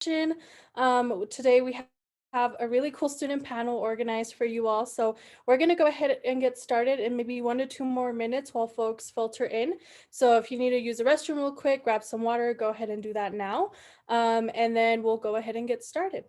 Today we have a really cool student panel organized for you all. So we're going to go ahead and get started in maybe 1 to 2 more minutes while folks filter in. So if you need to use the restroom real quick, grab some water, go ahead and do that now. And then we'll go ahead and get started.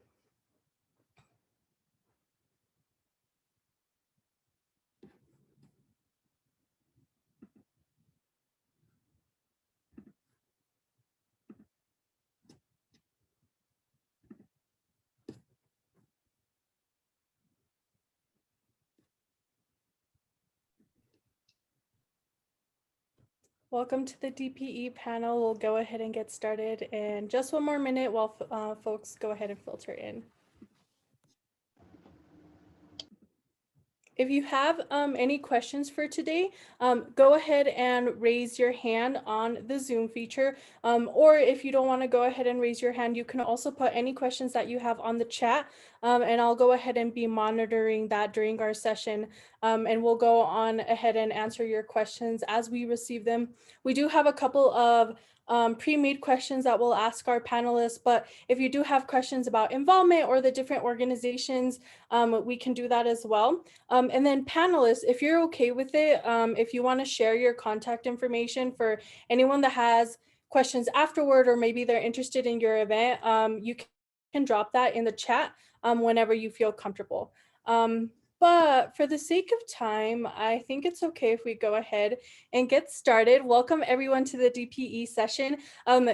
Welcome to the DPE panel. We'll go ahead and get started in just 1 more minute while folks go ahead and filter in. If you have any questions for today, go ahead and raise your hand on the Zoom feature. Or if you don't want to go ahead and raise your hand, you can also put any questions that you have on the chat. And I'll go ahead and be monitoring that during our session. And we'll go on ahead and answer your questions as we receive them. We do have a couple of pre-made questions that we'll ask our panelists, but if you do have questions about involvement or the different organizations, we can do that as well. And then panelists, if you're okay with it, if you want to share your contact information for anyone that has questions afterward, or maybe they're interested in your event, you can drop that in the chat whenever you feel comfortable. But for the sake of time, I think it's okay if we go ahead and get started. Welcome everyone to the DPE session.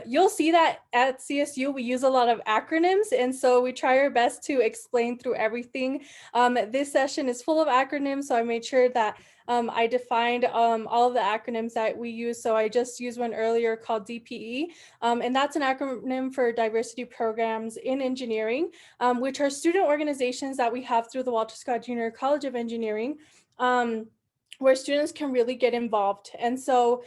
You'll see that at CSU, we use a lot of acronyms, and so we try our best to explain through everything. This session is full of acronyms, so I made sure that I defined all of the acronyms that we use. So I just used one earlier called DPE, and that's an acronym for Diversity Programs in Engineering, which are student organizations that we have through the Walter Scott Junior College of Engineering, where students can really get involved. And so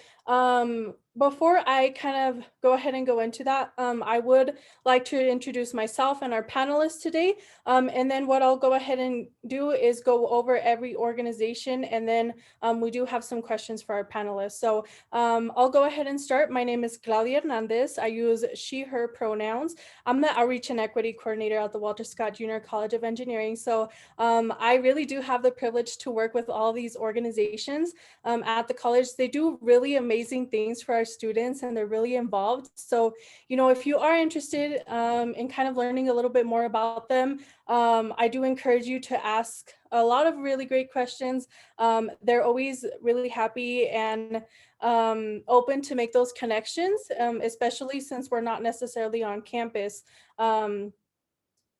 before I kind of go ahead and go into that, I would like to introduce myself and our panelists today. And then what I'll go ahead and do is go over every organization, and then we do have some questions for our panelists. So I'll go ahead and start. My name is Claudia Hernandez. I use she, her pronouns. I'm the Outreach and Equity Coordinator at the Walter Scott Junior College of Engineering. So I really do have the privilege to work with all these organizations at the college. They do really amazing things for our students, and they're really involved. So, you know, if you are interested in kind of learning a little bit more about them, I do encourage you to ask a lot of really great questions. They're always really happy and open to make those connections, especially since we're not necessarily on campus.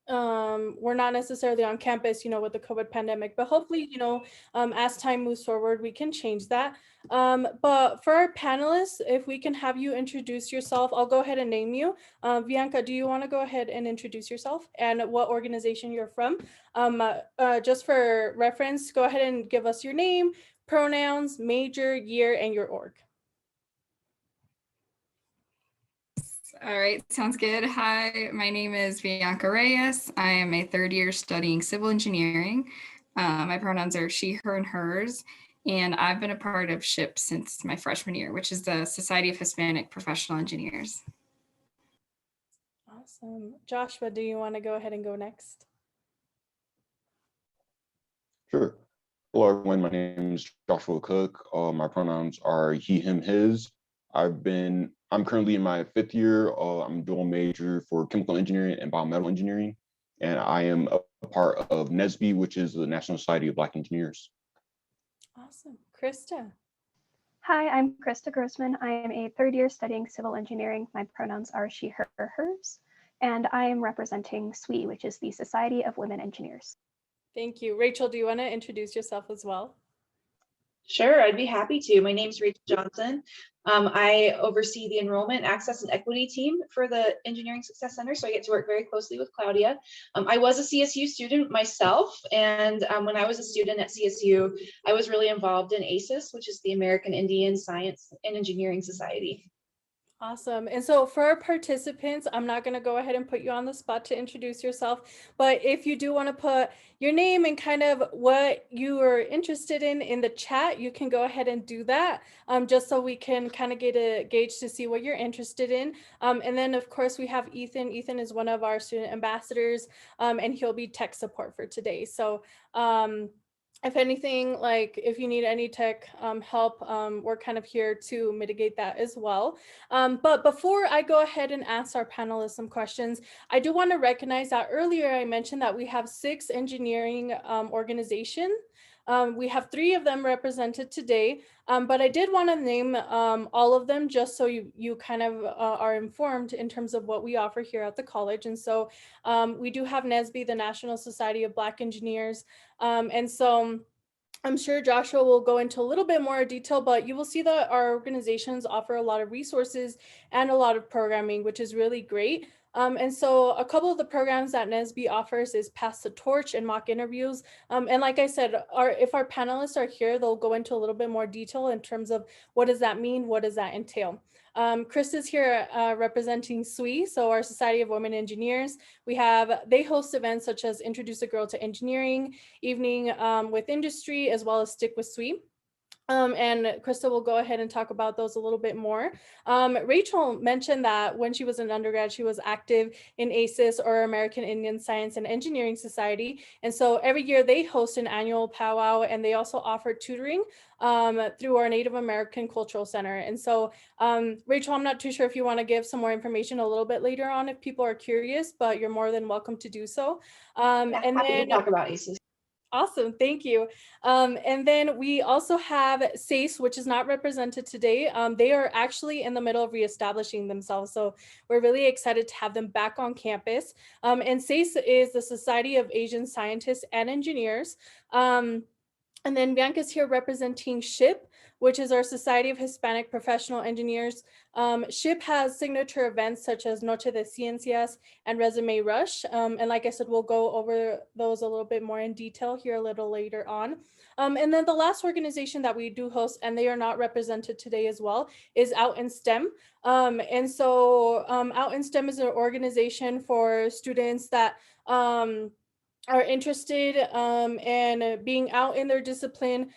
We're not necessarily on campus, you know, with the COVID pandemic, but hopefully, you know, as time moves forward, we can change that. But for our panelists, if we can have you introduce yourself, I'll go ahead and name you. Bianca, do you want to go ahead and introduce yourself and what organization you're from? Just for reference, go ahead and give us your name, pronouns, major, year, and your org. All right, sounds good. Hi, my name is Bianca Reyes. I am a third year studying civil engineering. My pronouns are she, her, and hers. And I've been a part of SHIP since my freshman year, which is the Society of Hispanic Professional Engineers. Awesome. Joshua, do you want to go ahead and go next? Sure. Hello, everyone. My name is Joshua Cook. My pronouns are he, him, his. I'm currently in my 5th year. I'm dual major for chemical engineering and biomedical engineering, and I am a part of NESBE, which is the National Society of Black Engineers. Awesome. Krista. Hi, I'm Krista Grossman. I am a third year studying civil engineering. My pronouns are she, her, hers, and I am representing SWE, which is the Society of Women Engineers. Thank you. Rachel, do you want to introduce yourself as well? Sure, I'd be happy to. My name's Rachel Johnson. I oversee the enrollment, access, and equity team for the Engineering Success Center, so I get to work very closely with Claudia. I was a CSU student myself, and when I was a student at CSU, I was really involved in ACES, which is the American Indian Science and Engineering Society. Awesome. And so for our participants, I'm not going to go ahead and put you on the spot to introduce yourself, but if you do want to put your name and kind of what you are interested in the chat, you can go ahead and do that, just so we can kind of get a gauge to see what you're interested in. And then of course we have Ethan. Ethan is one of our student ambassadors, and he'll be tech support for today. So if anything, like if you need any tech help, we're kind of here to mitigate that as well. But before I go ahead and ask our panelists some questions, I do want to recognize that earlier I mentioned that we have 6 engineering organizations. We have 3 of them represented today, but I did want to name all of them just so you kind of are informed in terms of what we offer here at the college. And so we do have NESBE, the National Society of Black Engineers. And so I'm sure Joshua will go into a little bit more detail, but you will see that our organizations offer a lot of resources and a lot of programming, which is really great. And so a couple of the programs that NESBE offers is Pass the Torch and mock interviews. And like I said, if our panelists are here, they'll go into a little bit more detail in terms of what does that mean, what does that entail. Chris is here representing SWE, so our Society of Women Engineers. They host events such as Introduce a Girl to Engineering, Evening with Industry, as well as Stick with SWE. And Krista will go ahead and talk about those a little bit more. Rachel mentioned that when she was an undergrad, she was active in ACES, or American Indian Science and Engineering Society. And so every year they host an annual powwow, and they also offer tutoring through our Native American Cultural Center. And so Rachel, I'm not too sure if you want to give some more information a little bit later on if people are curious, but you're more than welcome to do so. Yeah, and happy then to talk about ACES. Awesome, thank you. And then we also have SACE, which is not represented today. They are actually in the middle of reestablishing themselves, so we're really excited to have them back on campus. And SACE is the Society of Asian Scientists and Engineers. And then Bianca's here representing SHIP, which is our Society of Hispanic Professional Engineers. SHIP has signature events such as Noche de Ciencias and Resume Rush. And like I said, we'll go over those a little bit more in detail here a little later on. And then the last organization that we do host, and they are not represented today as well, is Out in STEM. And so Out in STEM is an organization for students that are interested in being out in their discipline.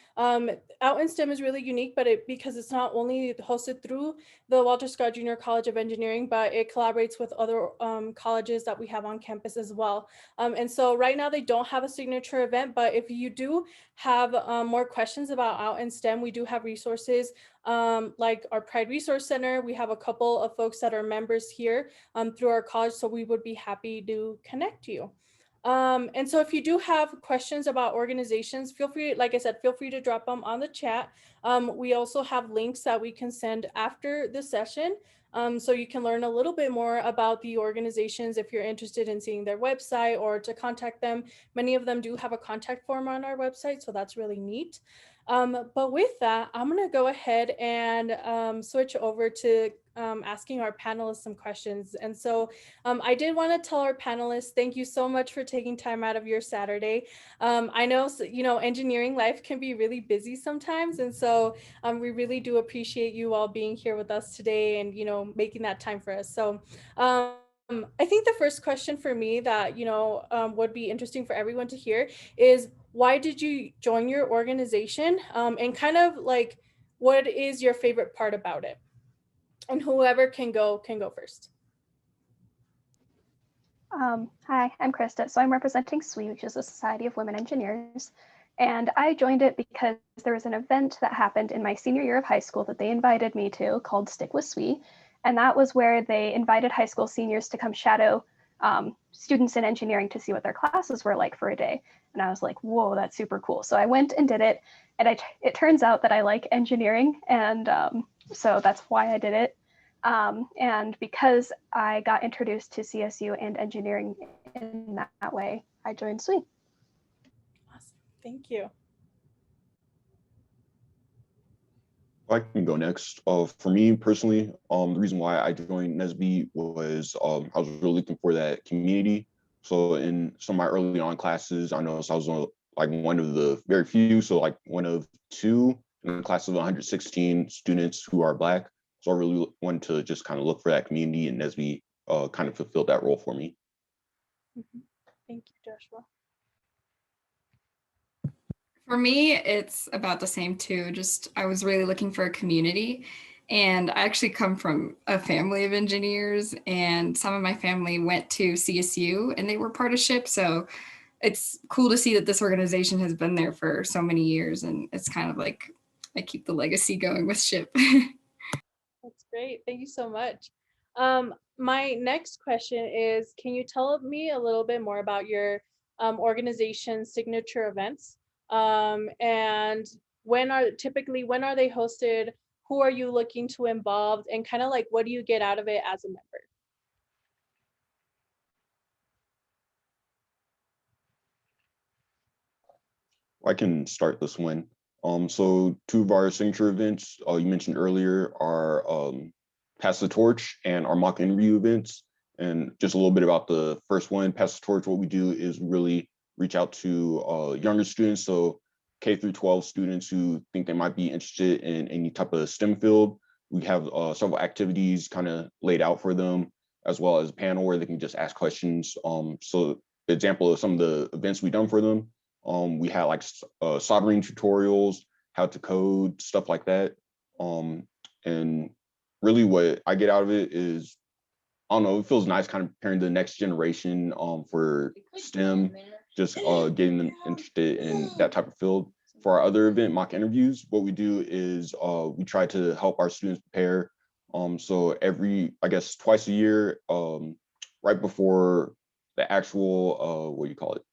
Out in STEM is really unique, but because it's not only hosted through the Walter Scott Junior College of Engineering, but it collaborates with other colleges that we have on campus as well. And so right now they don't have a signature event, but if you do have more questions about Out in STEM, we do have resources like our Pride Resource Center. We have a couple of folks that are members here through our college, so we would be happy to connect you. And so if you do have questions about organizations, feel free, like I said, feel free to drop them on the chat. We also have links that we can send after the session. So you can learn a little bit more about the organizations if you're interested in seeing their website or to contact them. Many of them do have a contact form on our website, so that's really neat. But with that, I'm going to go ahead and switch over to asking our panelists some questions. And so I did want to tell our panelists, thank you so much for taking time out of your Saturday. I know, you know, engineering life can be really busy sometimes. And so we really do appreciate you all being here with us today and, you know, making that time for us. So I think the first question for me that, you know, would be interesting for everyone to hear is, why did you join your organization? And kind of like, what is your favorite part about it? And whoever can go first. Hi, I'm Krista. So I'm representing SWE, which is a Society of Women Engineers. And I joined it because there was an event that happened in my senior year of high school that they invited me to called Stick with SWE. And that was where they invited high school seniors to come shadow students in engineering to see what their classes were like for a day. And I was like, whoa, that's super cool. So I went and did it. And it turns out that I like engineering. And so that's why I did it. And because I got introduced to CSU and engineering in that way, I joined SWE. Awesome, thank you. I can go next. For me personally, the reason why I joined NESBE was I was really looking for that community. So in some of my early on classes, I noticed I was like one of the very few, so like one of 2 in a class of 116 students who are Black. So I really wanted to just kind of look for that community, and NESBE kind of fulfilled that role for me. Thank you, Joshua. For me, it's about the same too. Just I was really looking for a community. And I actually come from a family of engineers, and some of my family went to CSU and they were part of SHIP. So it's cool to see that this organization has been there for so many years. And it's kind of like I keep the legacy going with SHIP. That's great. Thank you so much. My next question is, can you tell me a little bit more about your organization's signature events? And when are they hosted? Who are you looking to involve? And kind of like, what do you get out of it as a member? I can start this one. So two of our signature events you mentioned earlier are Pass the Torch and our mock interview events. And just a little bit about the first one, Pass the Torch, what we do is really reach out to younger students, so K through 12 students who think they might be interested in any type of STEM field. We have several activities kind of laid out for them, as well as a panel where they can just ask questions. So the example of some of the events we've done for them, we had like soldering tutorials, how to code, stuff like that. And really what I get out of it is, I don't know, it feels nice kind of preparing the next generation for STEM, just getting them interested in that type of field. For our other event, mock interviews, what we do is we try to help our students prepare. So I guess twice a year, right before the actual, what do you call it?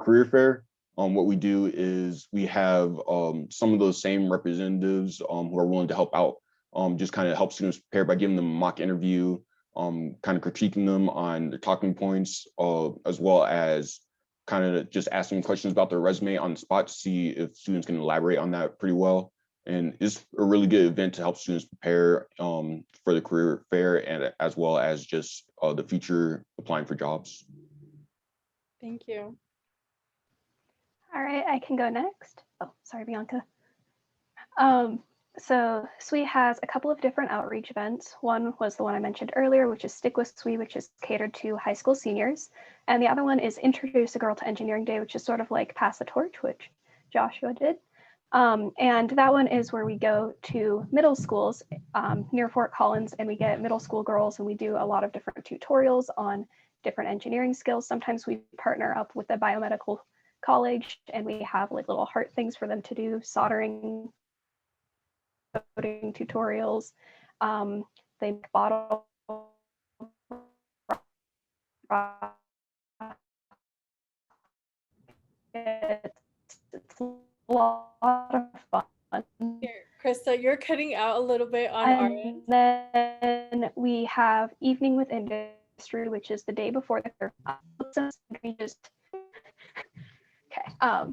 Career fair, what we do is we have some of those same representatives who are willing to help out, just kind of help students prepare by giving them a mock interview, kind of critiquing them on the talking points, as well as kind of just asking questions about their resume on the spot to see if students can elaborate on that pretty well. And it's a really good event to help students prepare for the career fair, and as well as just the future applying for jobs. Thank you. All right, I can go next. Oh, sorry, Bianca. So SWE has a couple of different outreach events. One was the one I mentioned earlier, which is Stick with SWE, which is catered to high school seniors. And the other one is Introduce a Girl to Engineering Day, which is sort of like Pass the Torch, which Joshua did. And that one is where we go to middle schools near Fort Collins, and we get middle school girls, and we do a lot of different tutorials on different engineering skills. Sometimes we partner up with a biomedical college, and we have like little heart things for them to do, soldering, coding tutorials. They make bottle it's a lot of fun. Here, Krista, you're cutting out a little bit on our end. And then we have Evening with Industry, which is the day before the we just okay.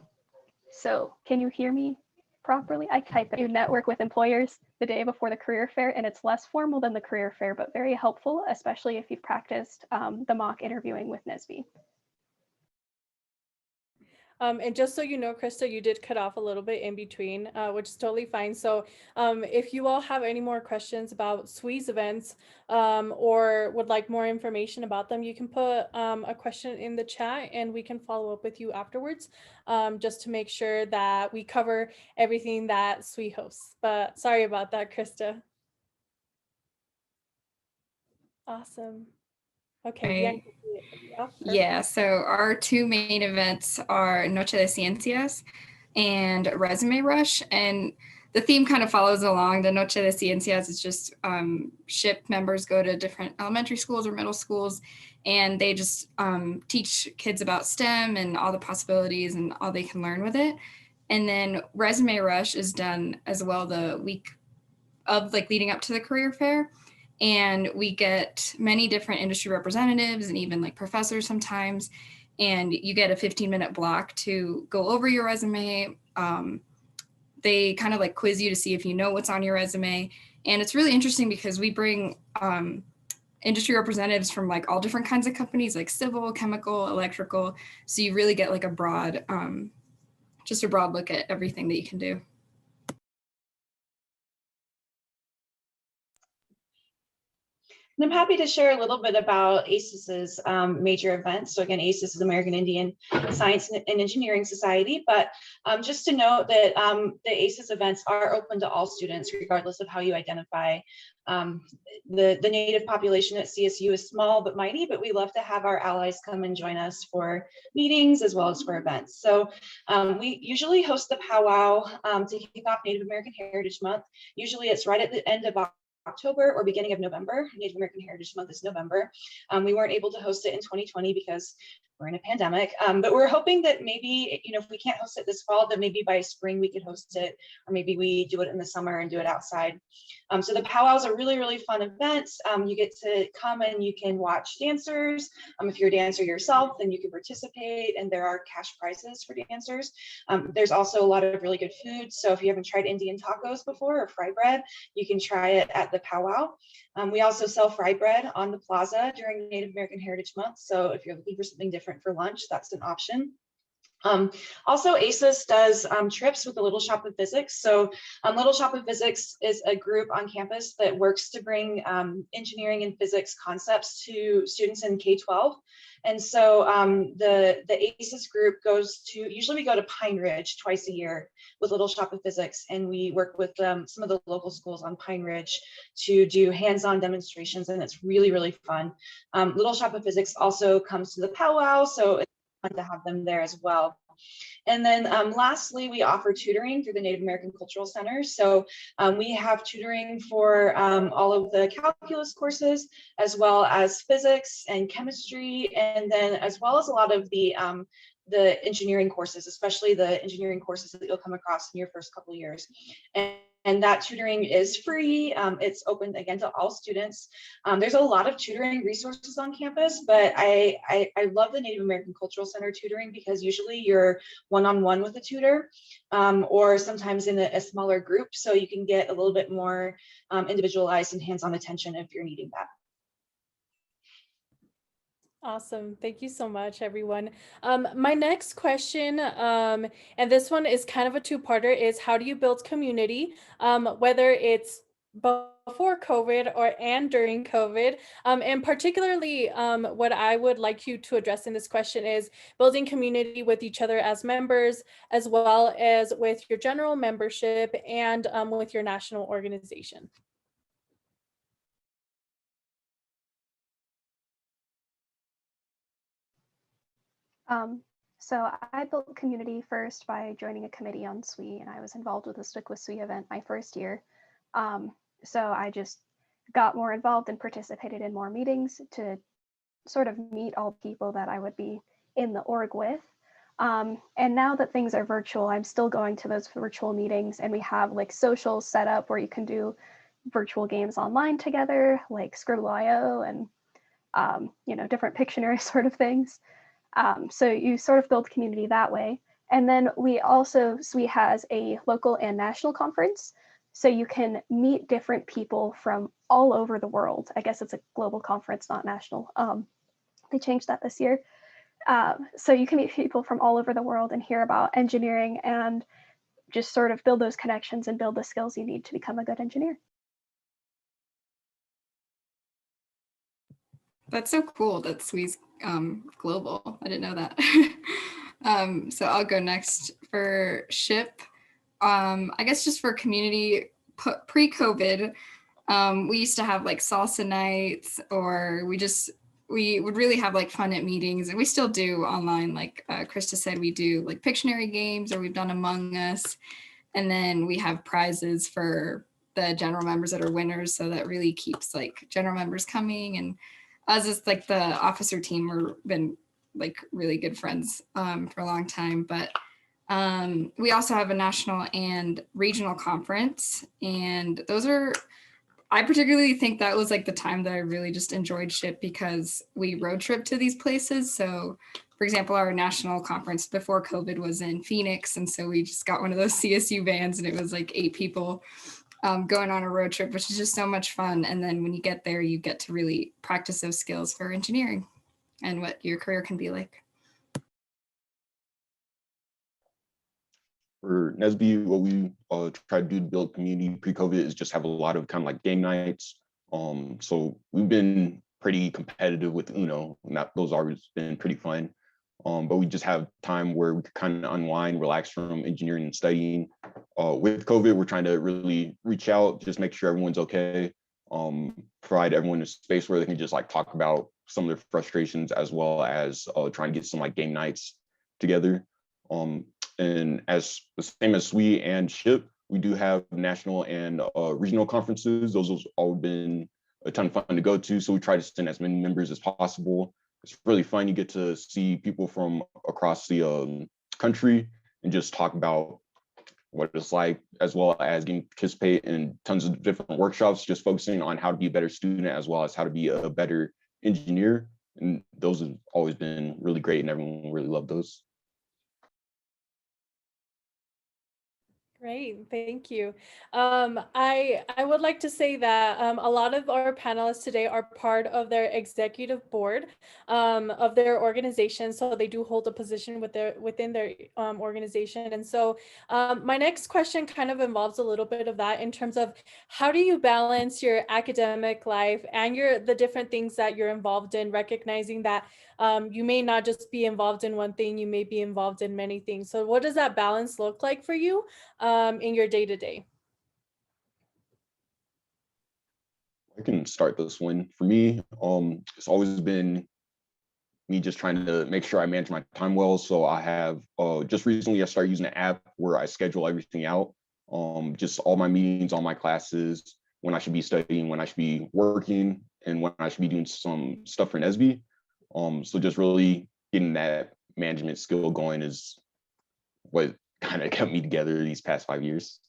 So can you hear me properly? I type that you network with employers the day before the career fair, and it's less formal than the career fair, but very helpful, especially if you've practiced the mock interviewing with NESBE. And just so you know, Krista, you did cut off a little bit in between, which is totally fine. So if you all have any more questions about SWE's events or would like more information about them, you can put a question in the chat and we can follow up with you afterwards, just to make sure that we cover everything that SWE hosts. But sorry about that, Krista. Awesome. Okay. Right. Yeah, Yeah, so our two main events are Noche de Ciencias and Resume Rush. And the theme kind of follows along. The Noche de Ciencias is just SHIP members go to different elementary schools or middle schools, and they just teach kids about STEM and all the possibilities and all they can learn with it. And then Resume Rush is done as well the week of like leading up to the career fair. And we get many different industry representatives and even like professors sometimes. And you get a 15-minute block to go over your resume. They kind of like quiz you to see if you know what's on your resume. And it's really interesting because we bring industry representatives from like all different kinds of companies, like civil, chemical, electrical. So you really get like a broad, just a broad look at everything that you can do. And I'm happy to share a little bit about ACES's major events. So again, ACES is American Indian Science and Engineering Society, but just to note that the ACES events are open to all students, regardless of how you identify. The Native population at CSU is small but mighty, but we love to have our allies come and join us for meetings as well as for events. So we usually host the powwow to kick off Native American Heritage Month. Usually it's right at the end of October or beginning of November. Native American Heritage Month is November. We weren't able to host it in 2020 because we're in a pandemic, but we're hoping that maybe, if we can't host it this fall, then maybe by spring we could host it, or maybe we do it in the summer and do it outside. So the powwow is a really, really fun event. You get to come and you can watch dancers. If you're a dancer yourself, then you can participate, and there are cash prizes for dancers. There's also a lot of really good food. So if you haven't tried Indian tacos before or fry bread, you can try it at the powwow. We also sell fry bread on the plaza during Native American Heritage Month. So if you're looking for something different for lunch, that's an option. Also, ACES does trips with the Little Shop of Physics. So Little Shop of Physics is a group on campus that works to bring engineering and physics concepts to students in K-12. And so the ACES group usually we go to Pine Ridge twice a year with Little Shop of Physics, and we work with some of the local schools on Pine Ridge to do hands-on demonstrations, and it's really, really fun. Little Shop of Physics also comes to the powwow, so it's fun to have them there as well. And then lastly, we offer tutoring through the Native American Cultural Center. So we have tutoring for all of the calculus courses, as well as physics and chemistry, and then as well as a lot of the engineering courses, especially the engineering courses that you'll come across in your first couple of years. And that tutoring is free. It's open again to all students. There's a lot of tutoring resources on campus, but I love the Native American Cultural Center tutoring because usually you're one-on-one with a tutor, or sometimes in a smaller group, so you can get a little bit more individualized and hands-on attention if you're needing that. Awesome. Thank you so much, everyone. My next question, and this one is kind of a two-parter, is how do you build community, whether it's before COVID and during COVID, and particularly what I would like you to address in this question is building community with each other as members, as well as with your general membership and with your national organization. So I built community first by joining a committee on SWE, and I was involved with the Stick with SWE event my first year. So I just got more involved and participated in more meetings to sort of meet all the people that I would be in the org with. And now that things are virtual, I'm still going to those virtual meetings, and we have like socials set up where you can do virtual games online together, like Scribble.io and different Pictionary sort of things. So you sort of build community that way. And then SWE has a local and national conference. So you can meet different people from all over the world. I guess it's a global conference, not national. They changed that this year. So you can meet people from all over the world and hear about engineering and just sort of build those connections and build the skills you need to become a good engineer. That's so cool that SWE's global. I didn't know that. So I'll go next for SHIP. I guess just for community pre-COVID, we used to have like salsa nights, or we would really have like fun at meetings, and we still do online. Like Krista said, we do like Pictionary games, or we've done Among Us, and then we have prizes for the general members that are winners. So that really keeps like general members coming, and us as like the officer team, we've been like really good friends for a long time. But we also have a national and regional conference, and I particularly think that was like the time that I really just enjoyed SHIP because we road trip to these places. So for example, our national conference before COVID was in Phoenix, and so we just got one of those CSU vans, and it was like 8 people going on a road trip, which is just so much fun. And then when you get there, you get to really practice those skills for engineering and what your career can be like. For NESBE, what we try to do to build community pre-COVID is just have a lot of kind of like game nights. So we've been pretty competitive with Uno, and those always been pretty fun. But we just have time where we can kind of unwind, relax from engineering and studying. With COVID, we're trying to really reach out, just make sure everyone's okay, provide everyone a space where they can just like talk about some of their frustrations, as well as trying to get some like game nights together. And as the same as SWE and SHIP, we do have national and regional conferences. Those have all been a ton of fun to go to. So we try to send as many members as possible. It's really fun. You get to see people from across the country and just talk about what it's like, as well as getting to participate in tons of different workshops, just focusing on how to be a better student, as well as how to be a better engineer. And those have always been really great, and everyone really loved those. Great, thank you. I would like to say that a lot of our panelists today are part of their executive board of their organization, so they do hold a position within their organization. And so my next question kind of involves a little bit of that in terms of how do you balance your academic life and the different things that you're involved in, recognizing that you may not just be involved in one thing, you may be involved in many things. So what does that balance look like for you in your day-to-day? I can start this one. For me, it's always been me just trying to make sure I manage my time well. So I have just recently I started using an app where I schedule everything out. Just all my meetings, all my classes, when I should be studying, when I should be working, and when I should be doing some stuff for NESBE. So just really getting that management skill going is what kind of kept me together these past 5 years.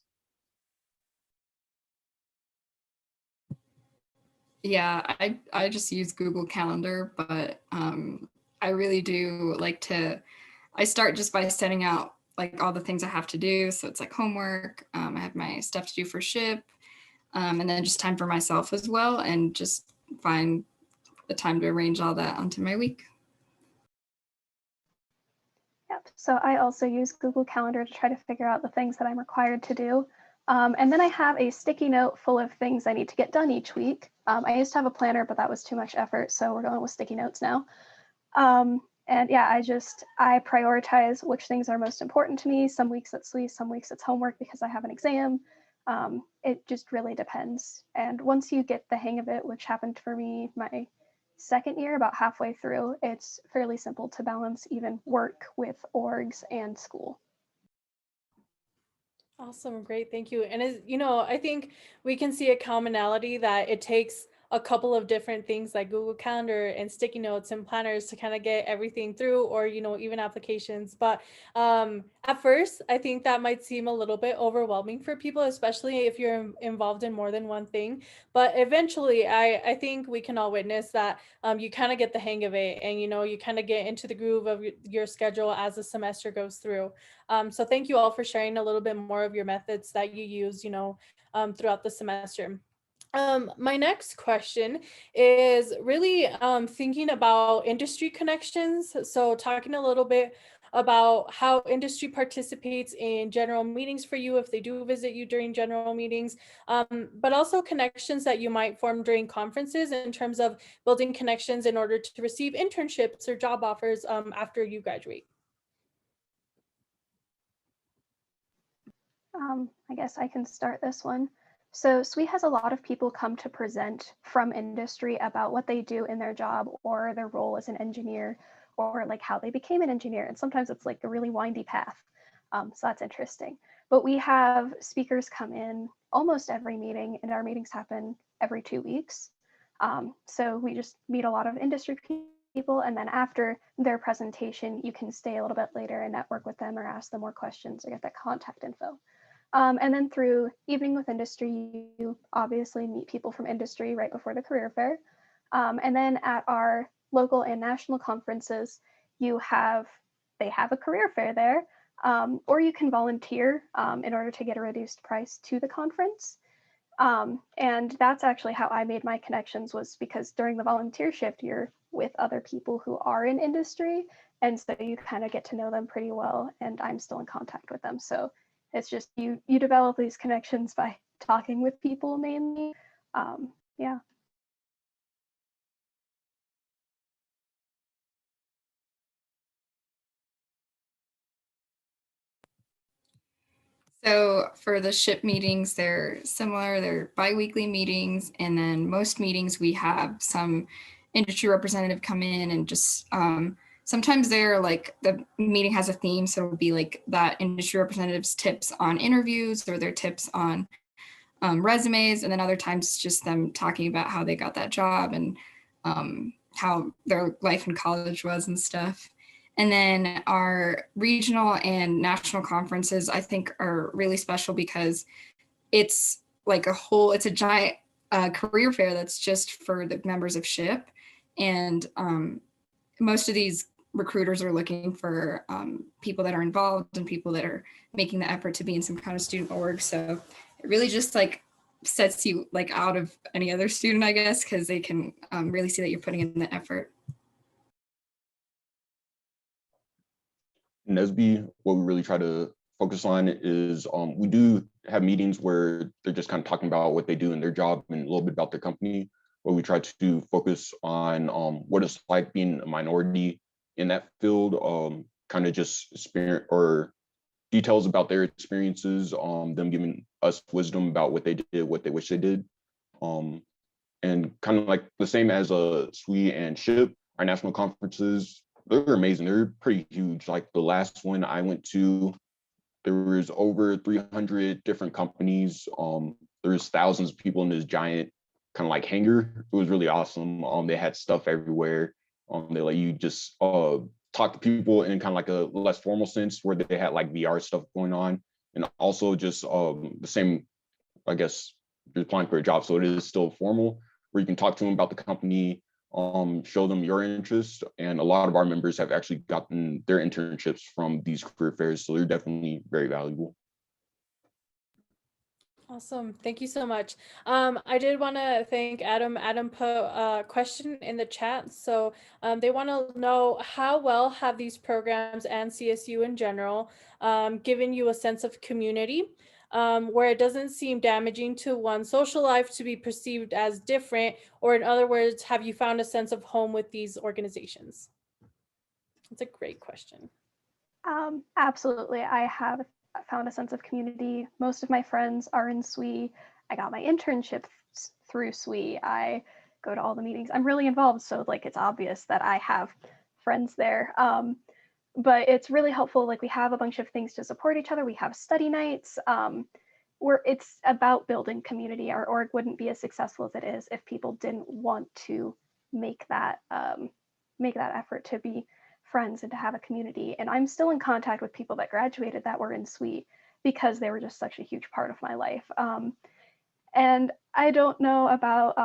Yeah, I just use Google Calendar, but I really do like to, I start just by setting out like all the things I have to do. So it's like homework, I have my stuff to do for SHIP, and then just time for myself as well, and just find the time to arrange all that onto my week. Yep. So I also use Google Calendar to try to figure out the things that I'm required to do. And then I have a sticky note full of things I need to get done each week. I used to have a planner, but that was too much effort. So we're going with sticky notes now. And yeah, I prioritize which things are most important to me. Some weeks it's SWE, some weeks it's homework because I have an exam. It just really depends. And once you get the hang of it, which happened for me my second year, about halfway through, it's fairly simple to balance even work with orgs and school. Awesome, great, thank you. And as you know, I think we can see a commonality that it takes a couple of different things like Google Calendar and sticky notes and planners to kind of get everything through, or even applications. But at first, I think that might seem a little bit overwhelming for people, especially if you're involved in more than one thing. But eventually, I think we can all witness that you kind of get the hang of it, and you kind of get into the groove of your schedule as the semester goes through. So thank you all for sharing a little bit more of your methods that you use, throughout the semester. My next question is really thinking about industry connections. So talking a little bit about how industry participates in general meetings for you if they do visit you during general meetings, but also connections that you might form during conferences in terms of building connections in order to receive internships or job offers after you graduate. I guess I can start this one. So SWE has a lot of people come to present from industry about what they do in their job or their role as an engineer, or like how they became an engineer. And sometimes it's like a really windy path. So that's interesting. But we have speakers come in almost every meeting, and our meetings happen every 2 weeks. So we just meet a lot of industry people, and then after their presentation, you can stay a little bit later and network with them or ask them more questions or get that contact info. And then through Evening with Industry, you obviously meet people from industry right before the career fair. And then at our local and national conferences, they have a career fair there, or you can volunteer in order to get a reduced price to the conference. And that's actually how I made my connections, was because during the volunteer shift, you're with other people who are in industry. And so you kind of get to know them pretty well, and I'm still in contact with them. So it's just you develop these connections by talking with people mainly. Yeah. So for the SHIP meetings, they're similar. They're bi-weekly meetings, and then most meetings we have some industry representative come in and just sometimes they're like the meeting has a theme, so it'll be like that industry representative's tips on interviews or their tips on resumes, and then other times it's just them talking about how they got that job and how their life in college was and stuff. And then our regional and national conferences, I think, are really special because it's like it's a giant career fair that's just for the members of SHIP. And most of these recruiters are looking for people that are involved and people that are making the effort to be in some kind of student org. So it really just like sets you like out of any other student, I guess, because they can really see that you're putting in the effort. NESBE, what we really try to focus on is we do have meetings where they're just kind of talking about what they do in their job and a little bit about their company, but we try to focus on what it's like being a minority in that field, kind of just spirit or details about their experiences, them giving us wisdom about what they did, what they wish they did. And kind of like the same as SWE and SHIP, our national conferences, they're amazing. They're pretty huge. Like the last one I went to, there was over 300 different companies. There's thousands of people in this giant kind of like hangar. It was really awesome. They had stuff everywhere. They let you just talk to people in kind of like a less formal sense where they had like VR stuff going on. And also just the same, I guess, you're applying for a job. So it is still formal where you can talk to them about the company, show them your interest. And a lot of our members have actually gotten their internships from these career fairs. So they're definitely very valuable. Awesome. Thank you so much. I did want to thank Adam. Adam put a question in the chat. So they want to know how well have these programs and CSU in general given you a sense of community where it doesn't seem damaging to one's social life to be perceived as different, or in other words, have you found a sense of home with these organizations? That's a great question. Absolutely. I have found a sense of community. Most of my friends are in SWE. I got my internship through SWE. I go to all the meetings. I'm really involved, so like it's obvious that I have friends there. But it's really helpful. Like we have a bunch of things to support each other. We have study nights. Where it's about building community. Our org wouldn't be as successful as it is if people didn't want to make that effort to be friends and to have a community. And I'm still in contact with people that graduated that were in SWE because they were just such a huge part of my life. And I don't know about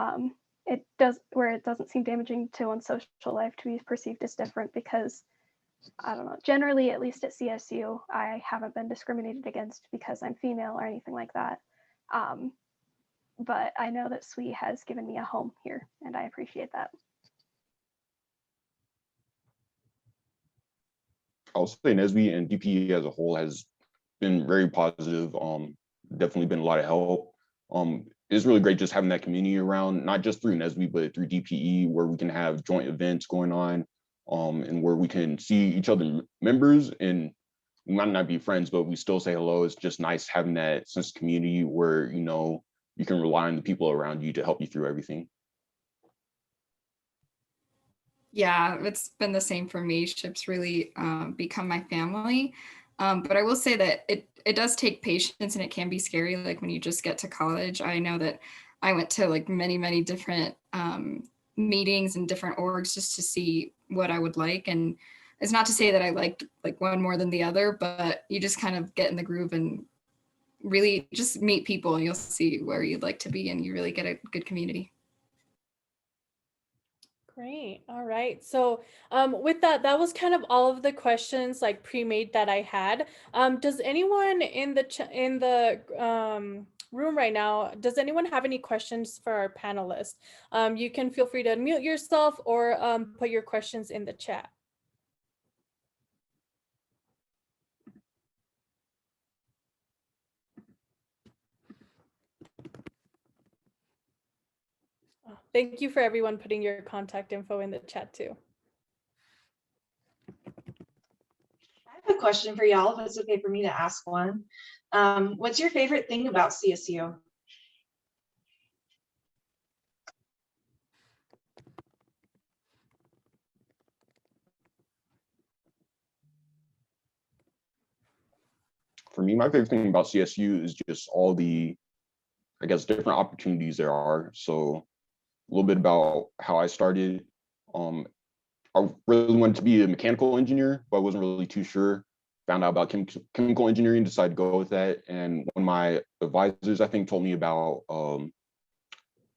it doesn't seem damaging to one's social life to be perceived as different, because I don't know, generally, at least at CSU, I haven't been discriminated against because I'm female or anything like that. But I know that SWE has given me a home here, and I appreciate that. I'll say NESBE and DPE as a whole has been very positive. Definitely been a lot of help. It's really great just having that community around, not just through NESBE, but through DPE, where we can have joint events going on, and where we can see each other members, and we might not be friends, but we still say hello. It's just nice having that sense of community where, you know, you can rely on the people around you to help you through everything. Yeah, it's been the same for me. SHIP's really become my family. But I will say that it does take patience, and it can be scary. Like when you just get to college, I know that I went to like many different meetings and different orgs just to see what I would like. And it's not to say that I liked like one more than the other, but you just kind of get in the groove and really just meet people, and you'll see where you'd like to be, and you really get a good community. Great. All right. So with that was kind of all of the questions like pre-made that I had. Does anyone in the room right now, does anyone have any questions for our panelists? You can feel free to unmute yourself or put your questions in the chat. Thank you for everyone putting your contact info in the chat too. I have a a question for y'all, if it's okay for me to ask one. What's your favorite thing about CSU? For me, my favorite thing about CSU is just all the, I guess, different opportunities there are. So a little bit about how I started. I really wanted to be a mechanical engineer, but I wasn't really too sure. Found out about chemical engineering, decided to go with that. And one of my advisors, I think, told me about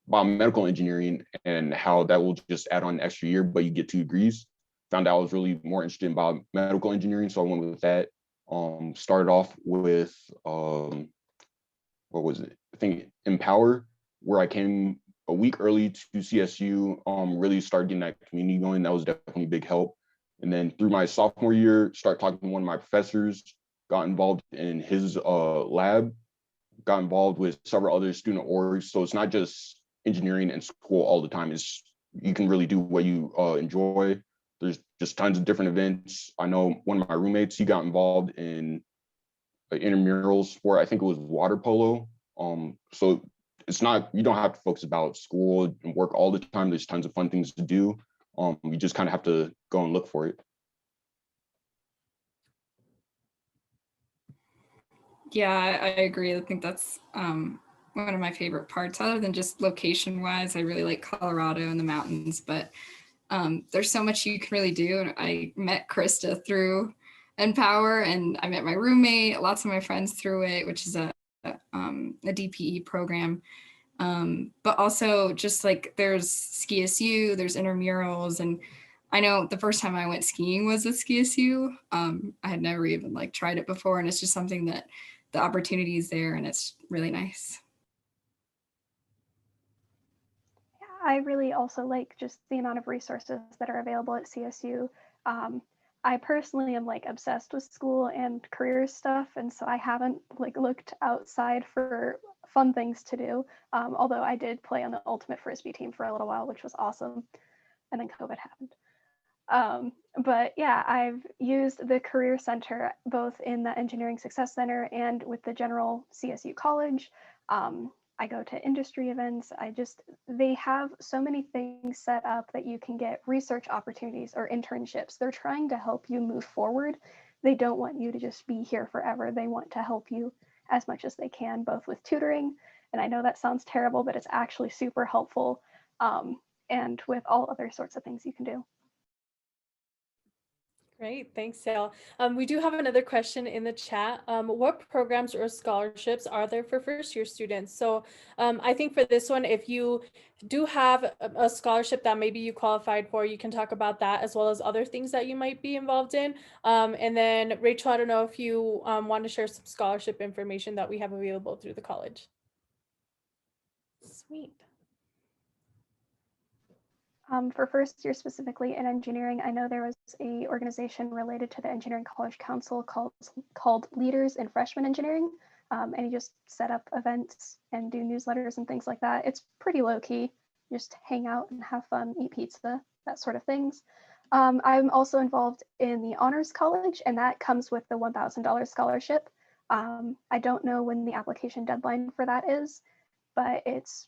biomedical engineering and how that will just add on an extra year, but you get 2 degrees. Found out I was really more interested in biomedical engineering, so I went with that. Started off with what was it? I think Empower, where I came a week early to CSU. Really started getting that community going. That was definitely a big help. And then through my sophomore year, started talking to one of my professors, got involved in his lab, got involved with several other student orgs. So it's not just engineering and school all the time. It's, you can really do what you enjoy. There's just tons of different events. I know one of my roommates, he got involved in an intramural sport. I think it was water polo. So it's not, you don't have to focus about school and work all the time. There's tons of fun things to do. You just kind of have to go and look for it. Yeah, I agree. I think that's one of my favorite parts, other than just location wise. I really like Colorado and the mountains, but there's so much you can really do. And I met Krista through Empower, and I met my roommate, lots of my friends through it, which is a DPE program. But also just like there's CSU, there's intramurals, and I know the first time I went skiing was at CSU. I had never even like tried it before, and it's just something that the opportunity is there, and it's really nice. Yeah, I really also like just the amount of resources that are available at CSU. I personally am like obsessed with school and career stuff, and so I haven't like looked outside for fun things to do. Although I did play on the ultimate frisbee team for a little while, which was awesome, and then COVID happened. But yeah, I've used the Career Center both in the Engineering Success Center and with the general CSU College. I go to industry events. They have so many things set up that you can get research opportunities or internships. They're trying to help you move forward. They don't want you to just be here forever. They want to help you as much as they can, both with tutoring. And I know that sounds terrible, but it's actually super helpful. And with all other sorts of things you can do. Great, thanks, Sal. We do have another question in the chat. What programs or scholarships are there for first-year students? So I think for this one, if you do have a scholarship that maybe you qualified for, you can talk about that as well as other things that you might be involved in. And then Rachel, I don't know if you want to share some scholarship information that we have available through the college. Sweet. For first year specifically in engineering, I know there was a organization related to the Engineering College Council called Leaders in Freshman Engineering. And you just set up events and do newsletters and things like that. It's pretty low key, just hang out and have fun, eat pizza, that sort of things. I'm also involved in the Honors College, and that comes with the $1,000 scholarship. I don't know when the application deadline for that is, but it's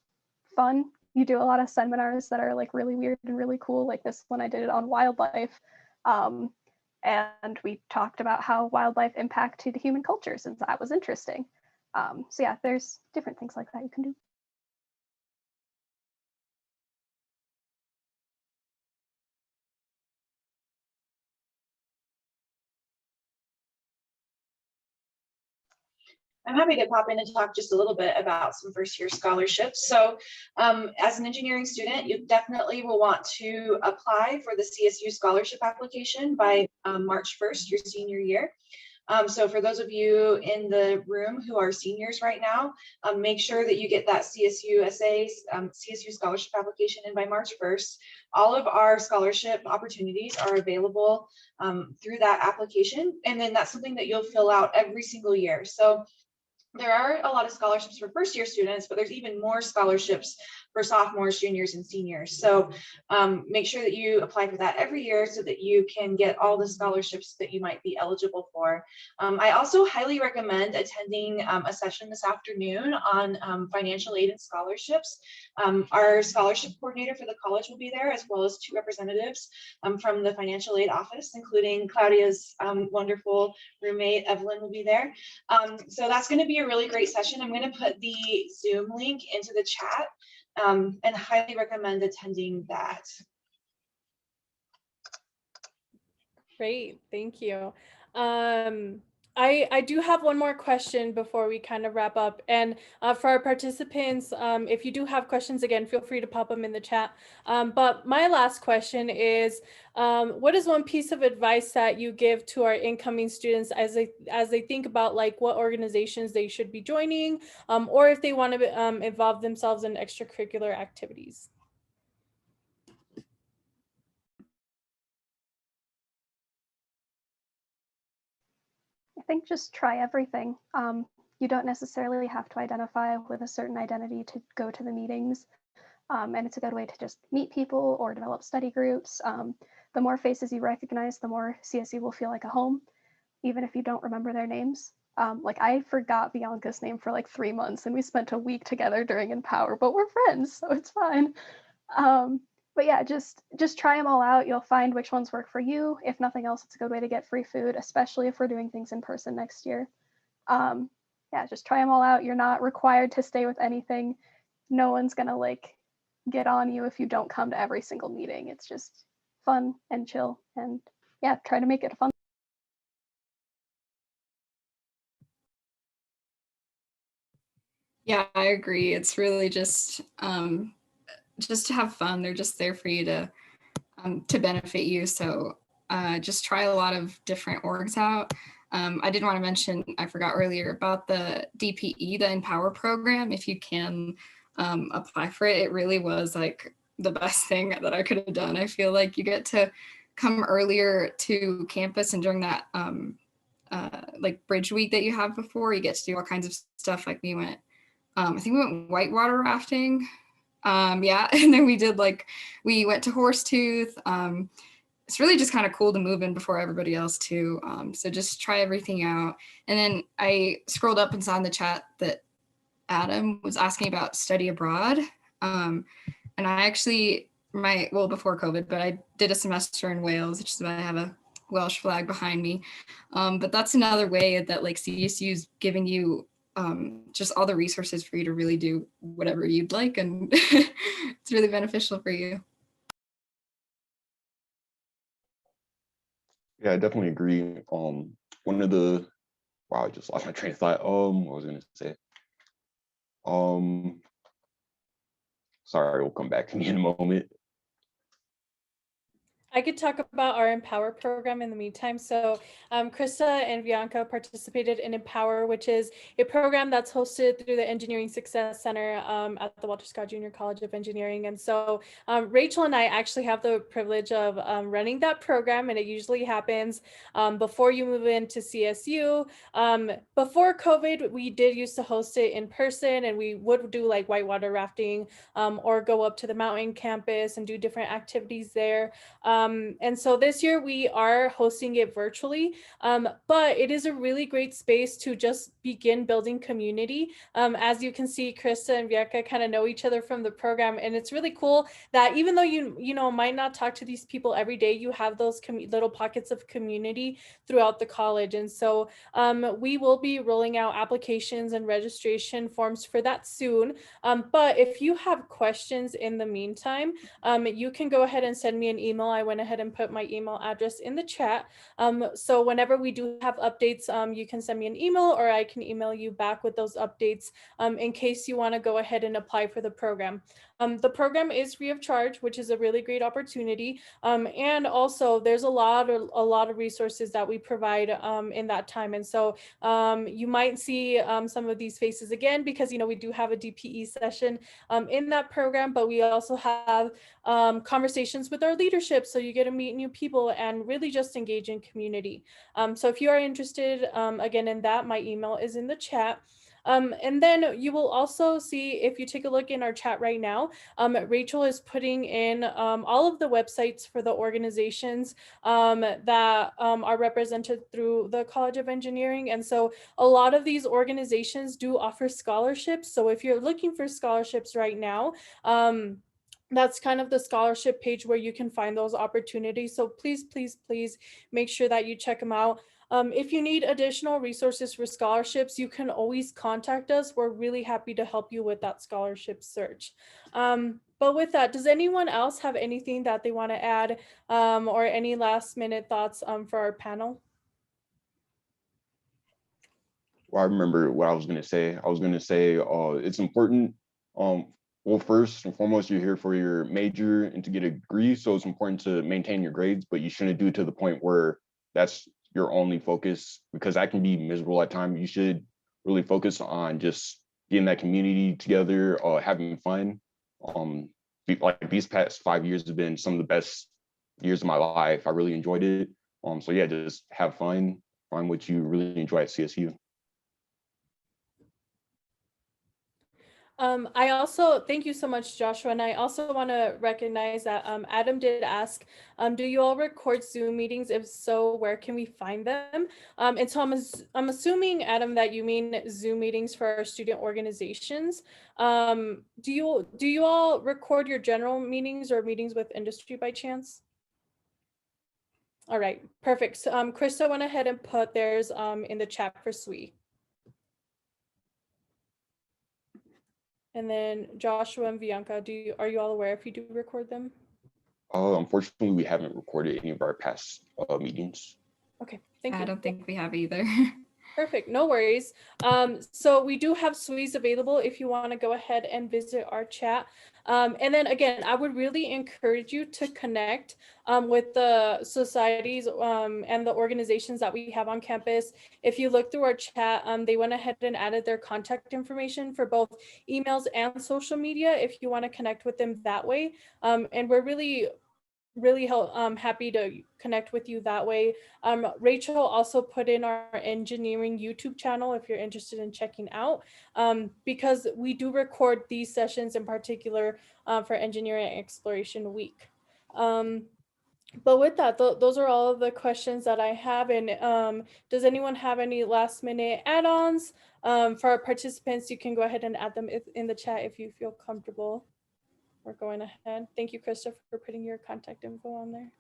fun. You do a lot of seminars that are like really weird and really cool. Like this one, I did it on wildlife. And we talked about how wildlife impacted human cultures, and that was interesting. So yeah, there's different things like that you can do. I'm happy to pop in and talk just a little bit about some first year scholarships. So as an engineering student, you definitely will want to apply for the CSU scholarship application by March 1st, your senior year. So for those of you in the room who are seniors right now, make sure that you get that CSU scholarship application in by March 1st. All of our scholarship opportunities are available through that application. And then that's something that you'll fill out every single year. So there are a lot of scholarships for first year students, but there's even more scholarships for sophomores, juniors, and seniors. So make sure that you apply for that every year so that you can get all the scholarships that you might be eligible for. I also highly recommend attending a session this afternoon on financial aid and scholarships. Our scholarship coordinator for the college will be there, as well as 2 representatives from the financial aid office, including Claudia's wonderful roommate, Evelyn, will be there. So that's going to be a really great session. I'm going to put the Zoom link into the chat and highly recommend attending that. Great, thank you. I do have one more question before we kind of wrap up. And for our participants, if you do have questions, again, feel free to pop them in the chat. But my last question is, what is one piece of advice that you give to our incoming students as they think about like what organizations they should be joining, or if they want to involve themselves in extracurricular activities? I think just try everything. You don't necessarily have to identify with a certain identity to go to the meetings. And it's a good way to just meet people or develop study groups. The more faces you recognize, the more CSU will feel like a home, even if you don't remember their names. Like I forgot Bianca's name for like 3 months and we spent a week together during Empower, but we're friends, so it's fine. But yeah, just try them all out. You'll find which ones work for you. If nothing else, it's a good way to get free food, especially if we're doing things in person next year. Yeah, just try them all out. You're not required to stay with anything. No one's gonna like get on you if you don't come to every single meeting. It's just fun and chill, and yeah, try to make it fun. Yeah, I agree. It's really just to have fun. They're just there for you to benefit you. So just try a lot of different orgs out. I did want to mention, I forgot earlier about the DPE, the Empower program. If you can apply for it, it really was like the best thing that I could have done. I feel like you get to come earlier to campus, and during that like bridge week that you have before, you get to do all kinds of stuff. Like we went, I think we went whitewater rafting. Yeah, and then we went to Horsetooth. It's really just kind of cool to move in before everybody else too. So just try everything out. And then I scrolled up and saw in the chat that Adam was asking about study abroad. And I actually, before COVID, but I did a semester in Wales, which is why I have a Welsh flag behind me. But that's another way that like CSU is giving you just all the resources for you to really do whatever you'd like, and it's really beneficial for you. Yeah, I definitely agree. One of the I just lost my train of thought. What was I gonna say? Sorry, we'll come back to me in a moment. I could talk about our Empower program in the meantime. So Krista and Bianca participated in Empower, which is a program that's hosted through the Engineering Success Center at the Walter Scott Junior College of Engineering. And so Rachel and I actually have the privilege of running that program, and it usually happens before you move into CSU. Before COVID, we did used to host it in person, and we would do like whitewater rafting or go up to the mountain campus and do different activities there. And so this year we are hosting it virtually, but it is a really great space to just begin building community. As you can see, Krista and Bianca kind of know each other from the program, and it's really cool that even though you might not talk to these people every day, you have those little pockets of community throughout the college. And so we will be rolling out applications and registration forms for that soon. But if you have questions in the meantime, you can go ahead and send me an email. I went ahead and put my email address in the chat. So whenever we do have updates, you can send me an email, or I can email you back with those updates in case you want to go ahead and apply for the program. The program is free of charge, which is a really great opportunity. And also there's a lot of resources that we provide in that time. And so you might see some of these faces again, because we do have a DPE session in that program, but we also have conversations with our leadership, so you get to meet new people and really just engage in community. So if you are interested, again, in that, my email is in the chat. And then you will also see, if you take a look in our chat right now, Rachel is putting in all of the websites for the organizations that are represented through the College of Engineering. And so a lot of these organizations do offer scholarships. So if you're looking for scholarships right now, that's kind of the scholarship page where you can find those opportunities. So please, please, please make sure that you check them out. If you need additional resources for scholarships, you can always contact us. We're really happy to help you with that scholarship search. But with that, does anyone else have anything that they want to add or any last minute thoughts for our panel? Well, I remember what I was going to say. I was going to say it's important. Well, first and foremost, you're here for your major and to get a degree. So it's important to maintain your grades, but you shouldn't do it to the point where that's your only focus, because that can be miserable at times. You should really focus on just getting that community together, having fun. Like these past 5 years have been some of the best years of my life. I really enjoyed it. So yeah, just have fun, find what you really enjoy at CSU. I also, thank you so much, Joshua. And I also want to recognize that Adam did ask, do you all record Zoom meetings? If so, where can we find them? And so I'm assuming, Adam, that you mean Zoom meetings for our student organizations. Do you all record your general meetings or meetings with industry by chance? All right, perfect. So Krista went ahead and put theirs in the chat for SWE. And then Joshua and Bianca, are you all aware if you do record them? Unfortunately, we haven't recorded any of our past meetings. Okay, thank you. I don't think we have either. Perfect, no worries. So we do have SWEs available if you want to go ahead and visit our chat. And then again, I would really encourage you to connect with the societies and the organizations that we have on campus. If you look through our chat, they went ahead and added their contact information for both emails and social media if you want to connect with them that way. And we're really happy to connect with you that way. Rachel also put in our engineering YouTube channel if you're interested in checking out, because we do record these sessions in particular for Engineering Exploration Week. But with that, those are all of the questions that I have. And does anyone have any last minute add-ons? For our participants, you can go ahead and add them in the chat if you feel comfortable. We're going ahead. Thank you, Krista, for putting your contact info on there.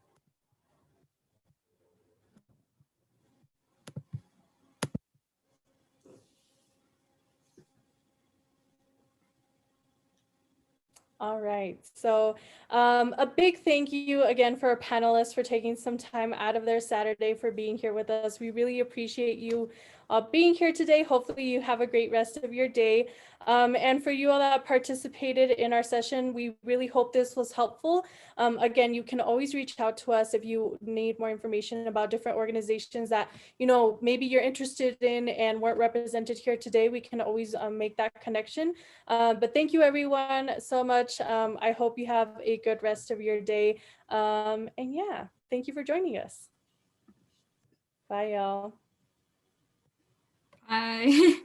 All right, so a big thank you again for our panelists for taking some time out of their Saturday for being here with us. We really appreciate you being here today. Hopefully you have a great rest of your day. And for you all that participated in our session, we really hope this was helpful. Again, you can always reach out to us if you need more information about different organizations that, you know, maybe you're interested in and weren't represented here today. We can always make that connection. But thank you everyone so much. I hope you have a good rest of your day. And yeah, thank you for joining us. Bye, y'all. Bye.